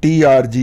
TRG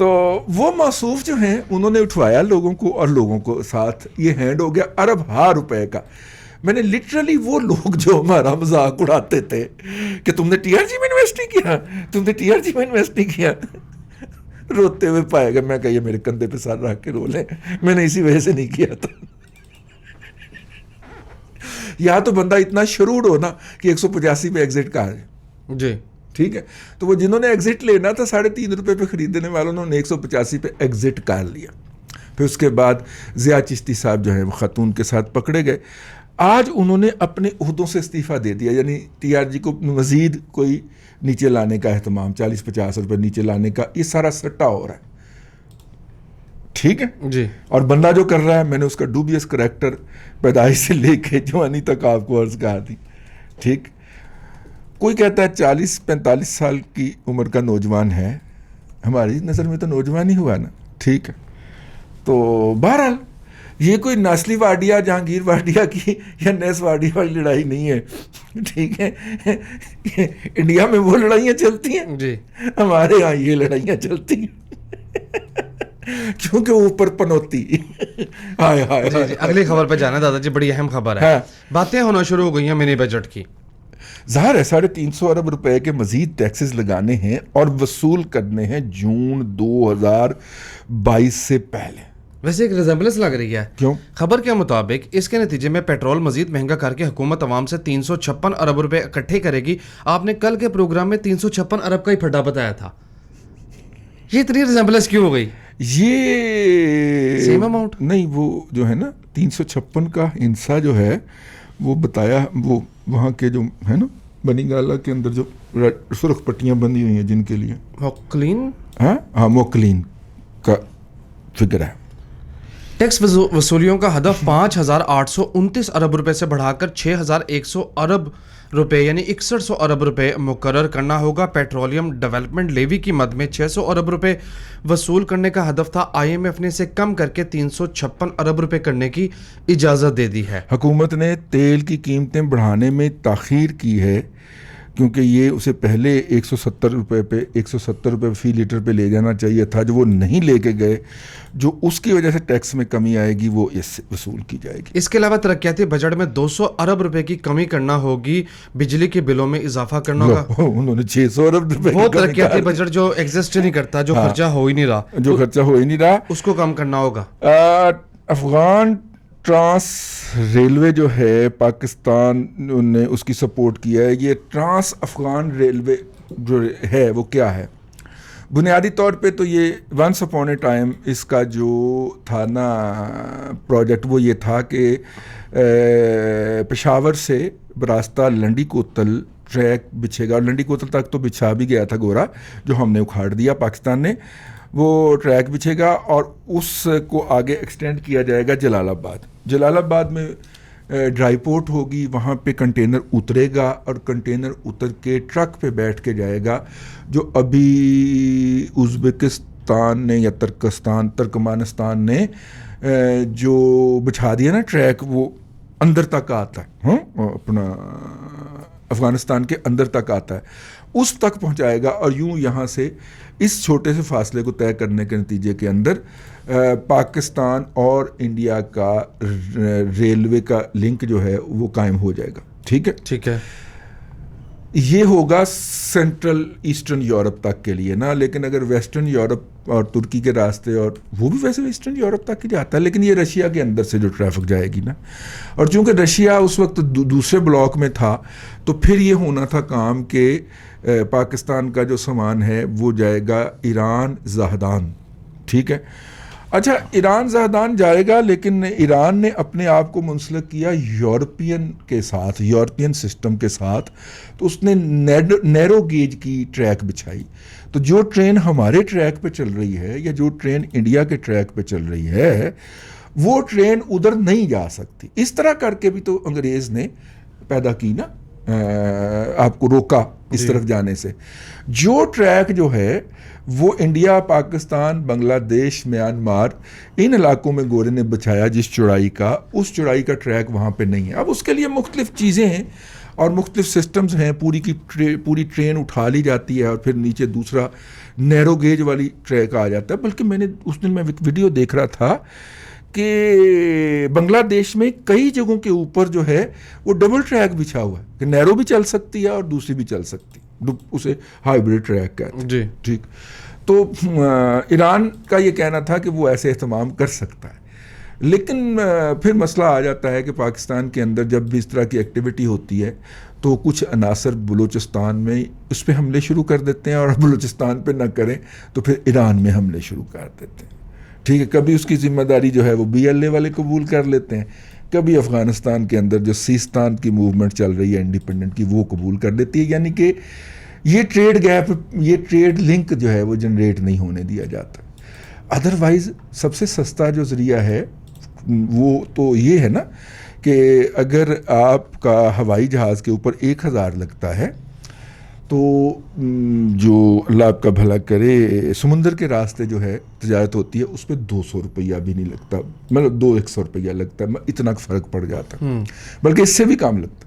تو وہ موصوف جو ہیں انہوں نے اٹھوایا لوگوں کو اور لوگوں کو ساتھ یہ ہینڈ ہو گیا ارب ہا روپے کا. میں نے لٹرلی وہ لوگ جو ہمارا مذاق اڑاتے تھے کہ تم نے ٹی آر جی میں انویسٹ نہیں کیا, تم نے ٹی آر جی میں انویسٹ نہیں کیا, روتے ہوئے پائے گا. میں کہا یہ میرے کندھے پہ سر رکھ کے رو لیں, میں نے اسی وجہ سے نہیں کیا تھا. یا تو بندہ اتنا شروع ہو نا کہ 185 پہ ایگزٹ کہا ہے جی ٹھیک ہے. تو وہ جنہوں نے ایگزٹ لینا تھا 3.5 روپے پہ خریدنے والوں نے 185 پہ ایگزٹ کر لیا. پھر اس کے بعد ضیاء چشتی صاحب جو ہیں وہ خاتون کے ساتھ پکڑے گئے. آج انہوں نے اپنے عہدوں سے استعفیٰ دے دیا, یعنی ٹی آر جی کو مزید کوئی نیچے لانے کا اہتمام, 40-50 روپے نیچے لانے کا یہ سارا سٹا ہو رہا ہے ٹھیک ہے جی. اور بندہ جو کر رہا ہے, میں نے اس کا ڈوبیس کریکٹر پیدائش سے لے کے جوانی تک آپ کو عرض کہا تھی ٹھیک. کوئی کہتا ہے 40-45 سال کی عمر کا نوجوان ہے, ہماری نظر میں تو نوجوان ہی ہوا نا ٹھیک ہے. تو بہرحال یہ کوئی ناسلی واڈیا جہانگیر واڈیا کی یا نیس واڈیا والی لڑائی نہیں ہے ٹھیک ہے. انڈیا میں وہ لڑائیاں چلتی ہیں جی, ہمارے ہاں یہ لڑائیاں چلتی ہیں کیونکہ اوپر پنوتی. ہائے ہائے جی اگلی خبر پہ جانا دادا جی, بڑی اہم خبر ہے. باتیں ہونا شروع ہو گئی ہیں منی بجٹ کی. ظاہر ہے 350 ارب روپے کے مزید ٹیکسز لگانے ہیں اور وصول کرنے ہیں جون 2022 سے پہلے. ویسے ایک ریزمبلنس لگ رہی ہے. کیوں؟ خبر کے مطابق اس کے نتیجے میں پیٹرول مزید مہنگا کر کے حکومت عوام سے 356 ارب روپے اکٹھے کرے گی. آپ نے کل کے پروگرام میں 356 ارب کا ہی پھڈا بتایا تھا, یہ اتنی ریزمبلنس کیوں ہو گئی؟ یہ سیم اماؤنٹ نہیں, وہ جو ہے نا 356 کا ہنسا جو ہے وہ بتایا, وہ وہاں کے جو ہے نا بنی گالا کے اندر جو سرخ پٹیاں بندی ہوئی ہیں جن کے لیے موکلین, ہاں موکلین کا فگر ہے. ٹیکس وصولیوں کا ہدف 5,829 ارب روپے سے بڑھا کر 6,100 ارب روپے یعنی 6100 ارب روپے مقرر کرنا ہوگا. پیٹرولیم ڈیولپمنٹ لیوی کی مد میں 600 ارب روپے وصول کرنے کا ہدف تھا. آئی ایم ایف نے اسے کم کر کے 356 ارب روپے کرنے کی اجازت دے دی ہے. حکومت نے تیل کی قیمتیں بڑھانے میں تاخیر کی ہے کیونکہ یہ اسے پہلے 170 روپے پہ 170 روپے فی لیٹر پہ لے جانا چاہیے تھا, جو وہ نہیں لے کے گئے, جو اس کی وجہ سے ٹیکس میں کمی آئے گی وہ اس سے وصول کی جائے گی. اس کے علاوہ ترقیاتی بجٹ میں 200 ارب روپے کی کمی کرنا ہوگی. بجلی کے بلوں میں اضافہ کرنا ہوگا. انہوں نے 600 ارب روپے وہ ترقیاتی بجٹ جو ایگزسٹ نہیں کرتا, جو خرچہ ہو ہی نہیں رہا, اس کو کم کرنا ہوگا. افغان ٹرانس ریلوے جو ہے پاکستان نے اس کی سپورٹ کیا ہے. یہ ٹرانس افغان ریلوے جو ہے وہ کیا ہے؟ بنیادی طور پہ تو یہ ونس اپون اے ٹائم اس کا جو تھا نا پروجیکٹ وہ یہ تھا کہ پشاور سے براستہ لنڈی کوتل ٹریک بچھے گا, اور لنڈی کوتل تک تو بچھا بھی گیا تھا گورا جو ہم نے اکھاڑ دیا پاکستان نے. وہ ٹریک بچھے گا اور اس کو آگے ایکسٹینڈ کیا جائے گا جلال آباد. جلال آباد میں ڈرائی پورٹ ہوگی, وہاں پہ کنٹینر اترے گا اور کنٹینر اتر کے ٹرک پہ بیٹھ کے جائے گا. جو ابھی ازبکستان نے یا ترکمانستان نے جو بچھا دیا نا ٹریک, وہ اندر تک آتا ہے, اپنا افغانستان کے اندر تک آتا ہے, اس تک پہنچائے گا. اور یوں یہاں سے اس چھوٹے سے فاصلے کو طے کرنے کے نتیجے کے اندر پاکستان اور انڈیا کا ریلوے کا لنک جو ہے وہ قائم ہو جائے گا. ٹھیک ہے. یہ ہوگا سینٹرل ایسٹرن یورپ تک کے لیے نا, لیکن اگر ویسٹرن یورپ اور ترکی کے راستے, اور وہ بھی ویسے ویسٹرن یورپ تک ہی جاتا ہے, لیکن یہ رشیا کے اندر سے جو ٹریفک جائے گی نا, اور چونکہ رشیا اس وقت دوسرے بلاک میں تھا تو پھر یہ ہونا تھا کام کہ پاکستان کا جو سامان ہے وہ جائے گا ایران زاہدان. ٹھیک ہے. اچھا, ایران زاہدان جائے گا, لیکن ایران نے اپنے آپ کو منسلک کیا یورپین کے ساتھ, یورپین سسٹم کے ساتھ, تو اس نے نیرو گیج کی ٹریک بچھائی. تو جو ٹرین ہمارے ٹریک پہ چل رہی ہے یا جو ٹرین انڈیا کے ٹریک پہ چل رہی ہے وہ ٹرین ادھر نہیں جا سکتی. اس طرح کر کے بھی تو انگریز نے پیدا کی نا, آپ کو روکا اس طرف جانے سے. جو ٹریک جو ہے وہ انڈیا, پاکستان, بنگلہ دیش, میانمار, ان علاقوں میں گورے نے بچھایا جس چوڑائی کا, اس چوڑائی کا ٹریک وہاں پہ نہیں ہے. اب اس کے لیے مختلف چیزیں ہیں اور مختلف سسٹمز ہیں, پوری ٹرین اٹھا لی جاتی ہے اور پھر نیچے دوسرا نیرو گیج والی ٹریک آ جاتا ہے. بلکہ میں نے اس دن میں ایک ویڈیو دیکھ رہا تھا کہ بنگلہ دیش میں کئی جگہوں کے اوپر جو ہے وہ ڈبل ٹریک بچھا ہوا ہے کہ نیرو بھی چل سکتی ہے اور دوسری بھی چل سکتی, اسے ہائیبرڈ ٹریک کہتے ہیں جی. ٹھیک, تو ایران کا یہ کہنا تھا کہ وہ ایسے اہتمام کر سکتا ہے, لیکن پھر مسئلہ آ جاتا ہے کہ پاکستان کے اندر جب بھی اس طرح کی ایکٹیویٹی ہوتی ہے تو کچھ عناصر بلوچستان میں اس پہ حملے شروع کر دیتے ہیں, اور بلوچستان پہ نہ کریں تو پھر ایران میں حملے شروع کر دیتے ہیں. ٹھیک ہے, کبھی اس کی ذمہ داری جو ہے وہ BLA والے قبول کر لیتے ہیں, کبھی افغانستان کے اندر جو سیستان کی موومنٹ چل رہی ہے انڈیپینڈنٹ کی وہ قبول کر لیتی ہے. یعنی کہ یہ ٹریڈ گیپ, یہ ٹریڈ لنک جو ہے وہ جنریٹ نہیں ہونے دیا جاتا. ادروائز سب سے سستا جو ذریعہ ہے وہ تو یہ ہے نا کہ اگر آپ کا ہوائی جہاز کے اوپر 1000 لگتا ہے تو جو اللہ آپ کا بھلا کرے سمندر کے راستے جو ہے تجارت ہوتی ہے اس پہ 200 روپیہ بھی نہیں لگتا, مطلب 200 روپیہ لگتا ہے, اتنا فرق پڑ جاتا, بلکہ اس سے بھی کم لگتا.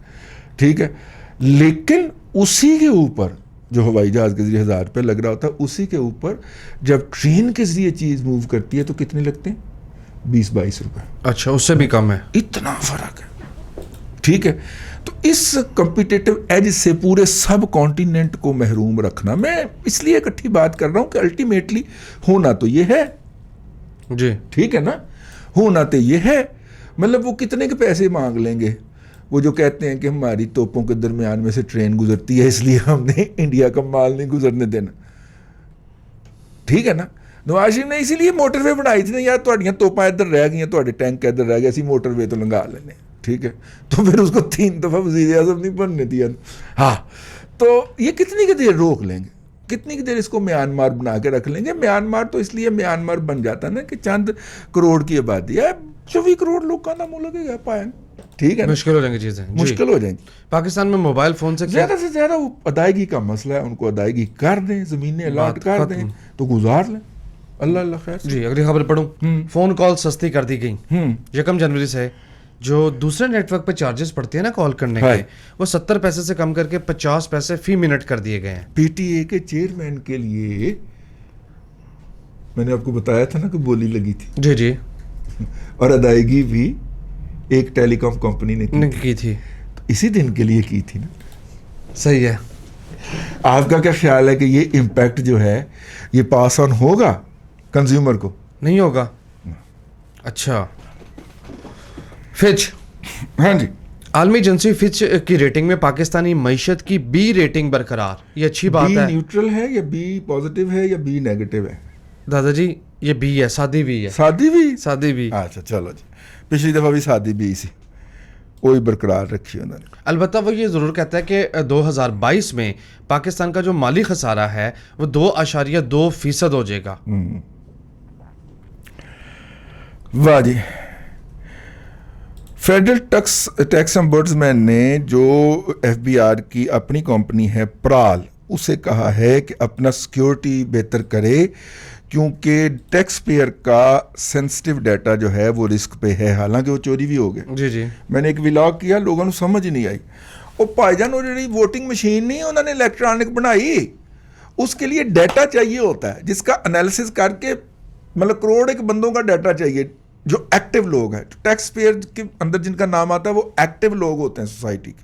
ٹھیک ہے, لیکن اسی کے اوپر جو ہوائی جہاز کے ذریعے 1000 روپے لگ رہا ہوتا ہے, اسی کے اوپر جب ٹرین کے ذریعے چیز موو کرتی ہے تو کتنے لگتے ہیں, 20-22 روپے. اچھا, اس سے بھی کم ہے, اتنا فرق ہے. ٹھیک ہے, تو اس کمپیٹیٹو ایج سے پورے سب کانٹیننٹ کو محروم رکھنا, میں اس لیے اکٹھی بات کر رہا ہوں کہ الٹیمیٹلی ہونا تو یہ ہے جی. ٹھیک ہے نا, ہونا تو یہ ہے. مطلب وہ کتنے کے پیسے مانگ لیں گے, وہ جو کہتے ہیں کہ ہماری توپوں کے درمیان میں سے ٹرین گزرتی ہے اس لیے ہم نے انڈیا کا مال نہیں گزرنے دینا. ٹھیک ہے نا, نواز شریف نے اسی لیے موٹر وے بنائی تھی نا, یار تھوڑیاں توپاں ادھر رہ گئی, تھوڑے ٹینک ادھر رہ گئے, اسی موٹر وے تو لنگا لینے. ٹھیک ہے, تو پھر اس کو 3 دفعہ وزیر اعظم نہیں بننے دیا. ہاں, تو یہ کتنی کی دیر روک لیں گے, کتنی کی دیر اس کو میانمار بنا کے رکھ لیں گے. میانمار تو اس لیے میانمار بن جاتا نا کہ چند کروڑ کی آبادی ہے, 24 کروڑ لوگ کا نام لگے گا پائیں. ٹھیک ہے, مشکل ہو جائیں گی چیزیں, مشکل ہو جائیں گی. پاکستان میں موبائل فون سے زیادہ وہ ادائیگی کا مسئلہ ہے, ان کو ادائیگی کر دیں, زمینیں الاٹ کر دیں تو گزار لیں. اللہ اللہ خیر. جی, اگلی خبر پڑھوں. فون کال سستی کر دی گئی 1 جنوری سے. جو دوسرے نیٹ ورک پہ چارجز پڑتے ہیں نا کال کرنے کے, وہ 70 پیسے سے کم کر کے 50 پیسے فی منٹ کر دیے گئے ہیں. PTA کے چیئرمین کے لیے میں نے آپ کو بتایا تھا نا کہ بولی لگی تھی. جی جی, اور ادائیگی بھی ایک ٹیلی کام کمپنی نے کی تھی, اسی دن کے لیے کی تھی نا. صحیح ہے. آپ کا کیا خیال ہے کہ یہ امپیکٹ جو ہے یہ پاس آن ہوگا کنزیومر کو؟ نہیں ہوگا. اچھا, فچ, ہاں جی, عالمی ایجنسی فچ کی ریٹنگ میں پاکستانی معیشت کی B ریٹنگ برقرار. یہ اچھی بات ہے. B نیوٹرل ہے یا B پازیٹیو ہے یا B نیگیٹو ہے؟ دادا جی یہ B ہے, سادی B ہے. سادی B. اچھا چلو جی, پچھلی دفعہ بھی سادی B سی, وہی برقرار رکھی انہوں نے. البتہ وہ یہ ضرور کہتا ہے کہ 2022 میں پاکستان کا جو مالی خسارہ ہے وہ 2.2% ہو جائے گا. واہ جی. فیڈرل ٹیکس امبرڈسمین نے جو FBI کی اپنی کمپنی ہے پرال, اسے کہا ہے کہ اپنا سیکیورٹی بہتر کرے کیونکہ ٹیکس پیئر کا سینسٹیو ڈیٹا جو ہے وہ رسک پہ ہے, حالانکہ وہ چوری بھی ہو گئے. جی جی, میں نے ایک ولاگ کیا, لوگوں نے سمجھ ہی نہیں آئی. وہ بھائی جان, وہ جڑی ووٹنگ مشین نہیں انہوں نے الیکٹرانک بنائی, اس کے لیے ڈیٹا چاہیے ہوتا ہے جس کا انالیسس کر کے, مطلب کروڑ ایک بندوں کا ڈیٹا چاہیے جو ایکٹیو لوگ ہیں. ٹیکس پیئر کے اندر جن کا نام آتا ہے وہ ایکٹیو لوگ ہوتے ہیں سوسائٹی کے,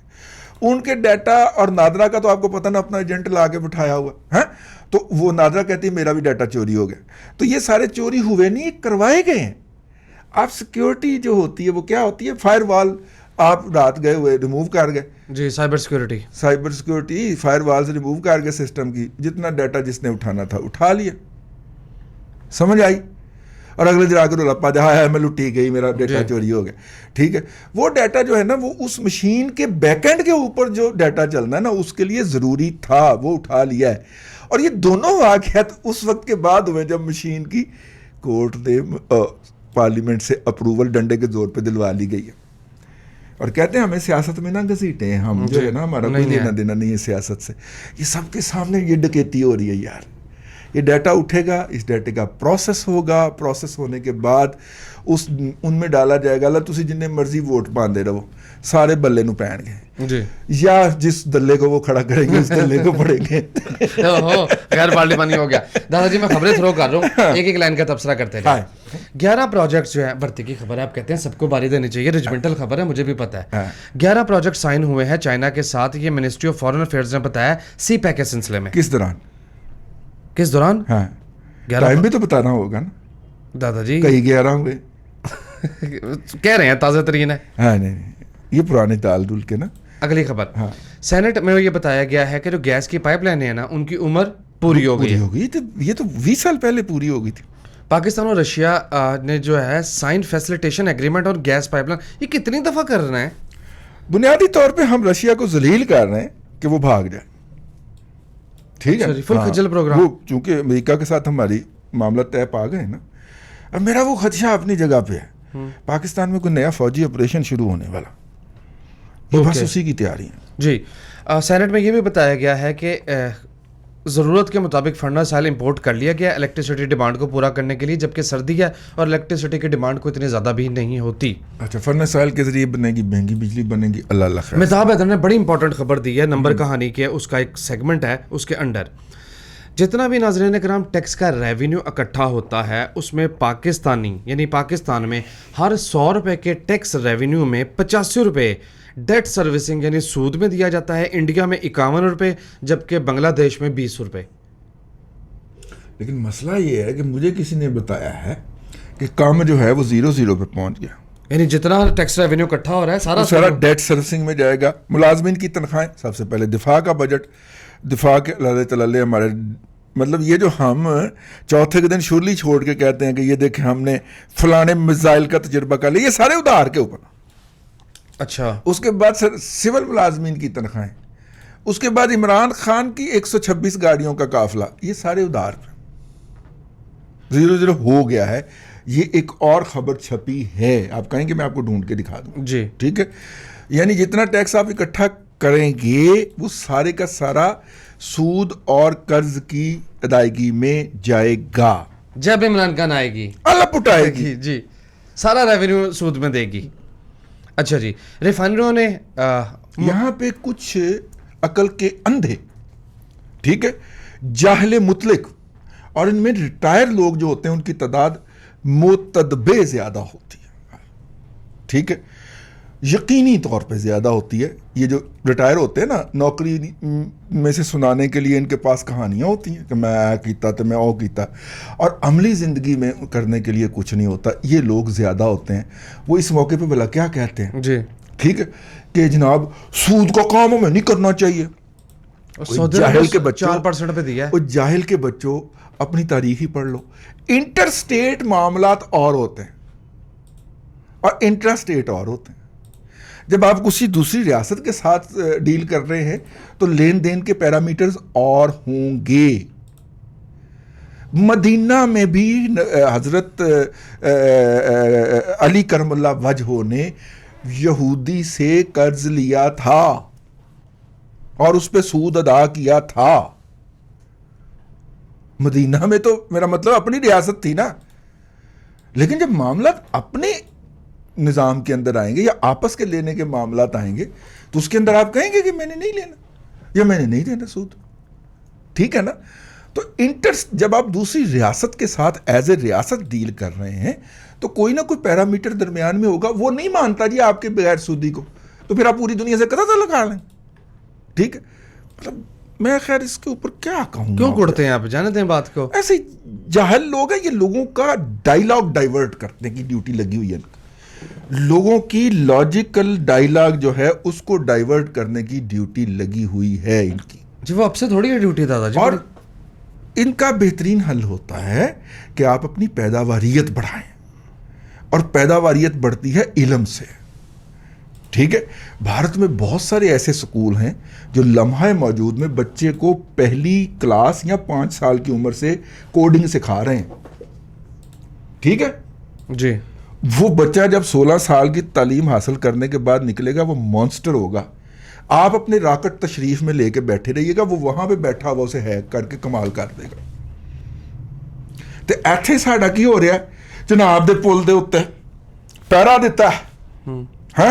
ان کے ڈیٹا. اور نادرا کا تو آپ کو پتہ نا اپنا ایجنٹ لا کے بٹھایا ہوا ہے, تو وہ نادرا کہتی ہے میرا بھی ڈیٹا چوری ہو گیا. تو یہ سارے چوری ہوئے نہیں, یہ کروائے گئے ہیں. آپ سیکیورٹی جو ہوتی ہے وہ کیا ہوتی ہے, فائر وال آپ رات گئے ہوئے ریموو کر گئے. جی, سائبر سیکیورٹی فائر وال سے ریموو کر گئے سسٹم کی, جتنا ڈیٹا جس نے اٹھانا تھا اٹھا لیا. سمجھ آئی؟ اور اگلے دن آ کے رولا پا جہاں ہے میں لٹی گئی, میرا ڈیٹا چوری ہو گیا. ٹھیک ہے, وہ ڈیٹا جو ہے نا وہ اس مشین کے بیک اینڈ کے اوپر جو ڈیٹا چلنا ہے نا اس کے لیے ضروری تھا, وہ اٹھا لیا ہے. اور یہ دونوں واقعات اس وقت کے بعد ہوئے جب مشین کی کورٹ نے پارلیمنٹ سے اپروول ڈنڈے کے زور پہ دلوا لی گئی ہے. اور کہتے ہیں ہمیں سیاست میں نہ گھسیٹیں, ہم جو ہے نا ہمارا کوئی لینا دینا نہیں ہے سیاست سے. یہ سب کے سامنے یہ ڈکیتی ہو رہی ہے یار, یہ ڈیٹا اٹھے گا, اس ڈیٹے کا پروسیس ہوگا, پروسیس ہونے کے بعد ان میں ڈالا جائے گا. اللہ تسی جننے مرضی ووٹ پاندے رہو, سارے بلے نو پین گے جی, یا جس دلے کو وہ کھڑا کریں گے اس دلے کو پڑیں گے. غیر پارلیمانی ہو گیا. دادا جی میں خبریں تھرو کر رہا ہوں, ایک ایک لائن کا تبصرہ کرتے ہیں. 11 پروجیکٹس جو ہیں, بھرتی کی خبر ہے, آپ کہتے ہیں سب کو باری دینی چاہیے, ریجمنٹل خبر ہے, مجھے بھی پتا ہے. 11 پروجیکٹ سائن ہوئے ہیں چائنا کے ساتھ, یہ منسٹری آف فارن افیئرز نے بتایا سی پیک کے سلسلے میں. کس دوران؟ ہاں, ٹائم بھی تو بتانا ہوگا نا دادا جی. کئی 11 ہوئے کہہ رہے ہیں تازہ ترین ہے. ہاں نہیں, یہ پرانے دال دول کے نا. اگلی خبر, سینٹ میں یہ بتایا گیا ہے کہ جو گیس کی پائپ لائنیں ہیں نا, ان کی عمر پوری ہو گئی. یہ تو 20 سال پہلے پوری ہو گئی تھی. پاکستان اور رشیا نے جو ہے سائن فیسیلیٹیشن ایگریمنٹ اور گیس پائپ لائن, یہ کتنی دفعہ کر رہے ہیں؟ بنیادی طور پہ ہم رشیا کو ذلیل کر رہے ہیں کہ وہ بھاگ جائے. ٹھیک ہے, فل خجل پروگرام. وہ چونکہ امریکہ کے ساتھ ہماری معاملہ طے پا گئے نا, اب میرا وہ خدشہ اپنی جگہ پہ ہے. پاکستان میں کوئی نیا فوجی آپریشن شروع ہونے والا, یہ بس اسی کی تیاری ہے. جی, سینٹ میں یہ بھی بتایا گیا ہے کہ ضرورت کے مطابق فرنس آئل امپورٹ کر لیا گیا الیکٹریسٹی ڈیمانڈ کو پورا کرنے کے لیے, جبکہ سردی ہے اور الیکٹریسٹی کی ڈیمانڈ کو اتنی زیادہ بھی نہیں ہوتی. اچھا, فرنس آئل کے ذریعے بنے گی مہنگی بجلی, بنے گی. اللہ خیر. مہتاب حیدر نے بڑی امپورٹنٹ خبر دی ہے, نمبر کہانی کے اس کا ایک سیگمنٹ ہے, اس کے انڈر جتنا بھی ناظرین کرام ٹیکس کا ریونیو اکٹھا ہوتا ہے, اس میں پاکستانی یعنی پاکستان میں ہر 100 روپے کے ٹیکس ریونیو میں 85 روپے ڈیٹ سروسنگ یعنی سود میں دیا جاتا ہے. انڈیا میں 51 روپے, جبکہ بنگلہ دیش میں 20 روپے. لیکن مسئلہ یہ ہے کہ مجھے کسی نے بتایا ہے کہ کام جو ہے وہ 0 پہ پہنچ گیا, یعنی جتنا ٹیکس ریونیو اکٹھا ہو رہا ہے سارا ڈیٹ سروسنگ میں جائے گا. ملازمین کی تنخواہیں, سب سے پہلے دفاع کا بجٹ, دفاع کے اللہ تعالی ہمارے, مطلب یہ جو ہم چوتھے کے دن شرلی چھوڑ کے کہتے ہیں کہ یہ دیکھیں ہم نے فلانے میزائل کا تجربہ کر لیا, یہ سارے ادھار کے اوپر. اچھا, اس کے بعد سول ملازمین کی تنخواہیں, اس کے بعد عمران خان کی 126 گاڑیوں کا قافلہ, یہ سارے ادھار پہ 0 ہو گیا ہے. یہ ایک اور خبر چھپی ہے, آپ کہیں گے میں آپ کو ڈھونڈ کے دکھا دوں جی, ٹھیک ہے. یعنی جتنا ٹیکس آپ اکٹھا کریں گے وہ سارے کا سارا سود اور قرض کی ادائیگی میں جائے گا. جب عمران خان آئے گی اللہ پٹائے گی, جی, سارا ریونیو سود میں دے گی. اچھا جی, ریفائنریوں نے یہاں پہ کچھ عقل کے اندھے, ٹھیک ہے, جاہل مطلق, اور ان میں ریٹائر لوگ جو ہوتے ہیں ان کی تعداد متدبے زیادہ ہوتی ہے. ٹھیک ہے, یقینی طور پہ زیادہ ہوتی ہے. یہ جو ریٹائر ہوتے ہیں نا, نوکری میں سے سنانے کے لیے ان کے پاس کہانیاں ہوتی ہیں کہ میں کیتا تو میں او کیتا, اور عملی زندگی میں کرنے کے لیے کچھ نہیں ہوتا. یہ لوگ زیادہ ہوتے ہیں. وہ اس موقع پہ بھلا کیا کہتے ہیں جی, ٹھیک ہے, کہ جناب سود کا کام ہمیں نہیں کرنا چاہیے. جاہل کے بچوں 4% پہ دیا ہے. وہ جاہل کے بچوں اپنی تاریخ ہی پڑھ لو. انٹر سٹیٹ معاملات اور ہوتے ہیں اور انٹرا سٹیٹ اور ہوتے ہیں. جب آپ کسی دوسری ریاست کے ساتھ ڈیل کر رہے ہیں تو لین دین کے پیرامیٹرز اور ہوں گے. مدینہ میں بھی حضرت علی کرم اللہ وجہ نے یہودی سے قرض لیا تھا اور اس پہ سود ادا کیا تھا. مدینہ میں تو میرا مطلب اپنی ریاست تھی نا, لیکن جب معاملات اپنے نظام کے اندر آئیں گے یا آپس کے لینے کے معاملات آئیں گے تو اس کے اندر آپ کہیں گے کہ میں نے نہیں لینا یا میں نے نہیں دینا سود. ٹھیک ہے نا. تو جب آپ دوسری ریاست کے ساتھ ایز اے ریاست ڈیل کر رہے ہیں تو کوئی نہ کوئی پیرامیٹر درمیان میں ہوگا. وہ نہیں مانتا جی آپ کے بغیر سودی کو, تو پھر آپ پوری دنیا سے قطع لگا لیں. ٹھیک ہے, مطلب میں خیر اس کے اوپر کیا کہوں, کیوں کوڑتے ہیں آپ, جانتے ہیں بات کو. ایسے جاہل لوگ ہیں, یہ لوگوں کا ڈائیلاگ ڈائیورٹ کرنے کی ڈیوٹی لگی ہوئی ہے. لوگوں کی لاجیکل ڈائیلاگ جو ہے اس کو ڈائیورٹ کرنے کی ڈیوٹی لگی ہوئی ہے ان کی. جی, وہ اب سے تھوڑی ہے ڈیوٹی دادا جی. اور ان کا بہترین حل ہوتا ہے کہ آپ اپنی پیداواریت بڑھائیں, اور پیداواریت بڑھتی ہے علم سے. ٹھیک ہے, بھارت میں بہت سارے ایسے سکول ہیں جو لمحہ موجود میں بچے کو پہلی کلاس یا 5 سال کی عمر سے کوڈنگ سکھا رہے ہیں. ٹھیک ہے جی. وہ بچہ جب 16 سال کی تعلیم حاصل کرنے کے بعد نکلے گا وہ مانسٹر ہوگا. آپ اپنے راکٹ تشریف میں لے کے بیٹھے رہیے گا, وہ وہاں پہ بیٹھا ہوا اسے ہیک کر کے کمال کر دے گا. ਤੇ ਇੱਥੇ ਸਾਡਾ ਕੀ ਹੋ ਰਿਹਾ, ਜਨਾਬ ਦੇ ਪੁੱਲ ਦੇ ਉੱਤੇ ਪਹਿਰਾ ਦਿੱਤਾ ਹੈ,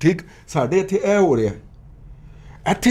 ਠੀਕ। ਸਾਡੇ ਇੱਥੇ ਇਹ ਹੋ ਰਿਹਾ, ਇੱਥੇ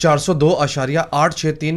402.863